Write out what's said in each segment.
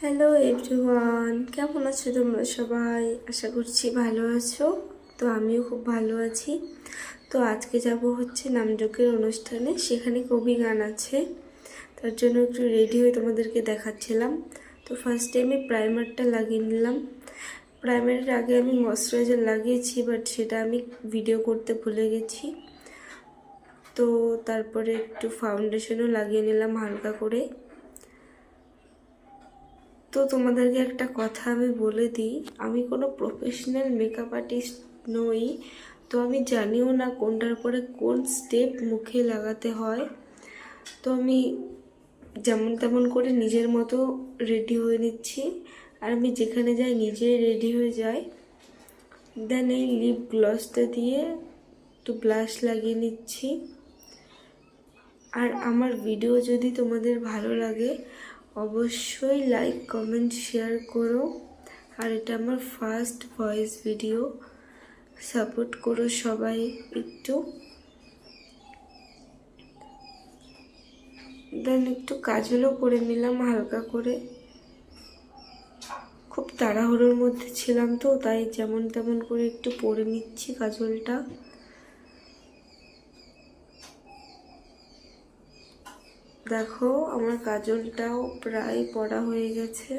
Hello everyone, কেমন আছো তোমরা সবাই? আশা করছি ভালো আছো। তো আমিও খুব ভালো আছি। তো আজকে যাব হচ্ছে নামযজ্ঞের অনুষ্ঠানে, সেখানে কবি গান আছে, তার জন্য একটু রেডি হয়ে তোমাদেরকে দেখাচ্ছিলাম। তো ফার্স্টে আমি প্রাইমারটা লাগিয়ে নিলাম। প্রাইমারের আগে আমি ময়শ্চারাইজার লাগিয়েছি, বাট সেটা আমি ভিডিও করতে ভুলে গেছি। তো তারপরে একটু ফাউন্ডেশনও লাগিয়ে নিলাম হালকা করে। তো তোমাদেরকে একটা কথা আমি বলে দিই, আমি কোনো প্রফেশনাল মেকআপ আর্টিস্ট নই। তো আমি জানিও না কোনটার পরে কোন স্টেপ মুখে লাগাতে হয়। তো আমি যেমন তেমন করে নিজের মতো রেডি হয়ে নিচ্ছি। আর আমি যেখানে যাই নিজেই রেডি হয়ে যাই। দেন এই লিপ গ্লসটা দিয়ে একটু ব্লাশ লাগিয়ে নিচ্ছি। আর আমার ভিডিও যদি তোমাদের ভালো লাগে অবশ্যই লাইক কমেন্ট শেয়ার করো। আর এটা আমার ফার্স্ট ভয়েস ভিডিও, সাপোর্ট করো সবাই একটু। দেন একটু কাজলও করে নিলাম হালকা করে। খুব তাড়াহুড়োর মধ্যে ছিলাম, তো তাই যেমন তেমন করে একটু পরে নিচ্ছি কাজলটা। দেখো আমার কাজলটাও প্রায় পড়া হয়ে গেছে।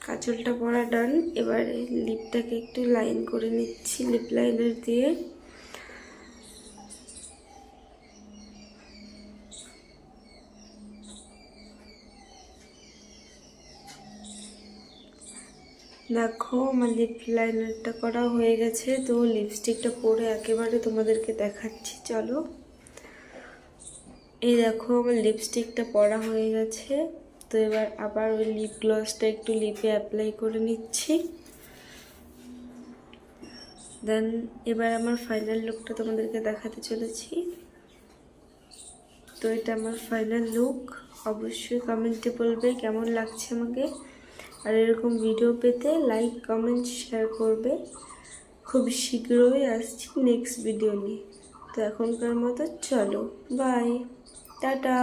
কাজলটা পরা ডান। এবারে লিপটাকে একটু লাইন করে নিচ্ছি লিপ লাইনার দিয়ে। দেখো আমার লিপ লাইনারটা করা হয়ে গেছে। তো লিপস্টিকটা পরে একেবারে তোমাদেরকে দেখাচ্ছি, চলো। এই দেখো আমার লিপস্টিকটা পরা হয়ে গেছে। তো এবার আবার ওই লিপ গ্লসটা একটু লিপে অ্যাপ্লাই করে নিচ্ছি। দেন এবার আমার ফাইনাল লুকটা তোমাদেরকে দেখাতে চলেছি। তো এটা আমার ফাইনাল লুক। অবশ্যই কমেন্টে বলবে কেমন লাগছে আমাকে। আর এরকম ভিডিও পেতে লাইক কমেন্ট শেয়ার করবে। খুব শীঘ্রই আসছি নেক্সট ভিডিও নিয়ে। তো এখনকার মতো চলো, বাই, টাটা।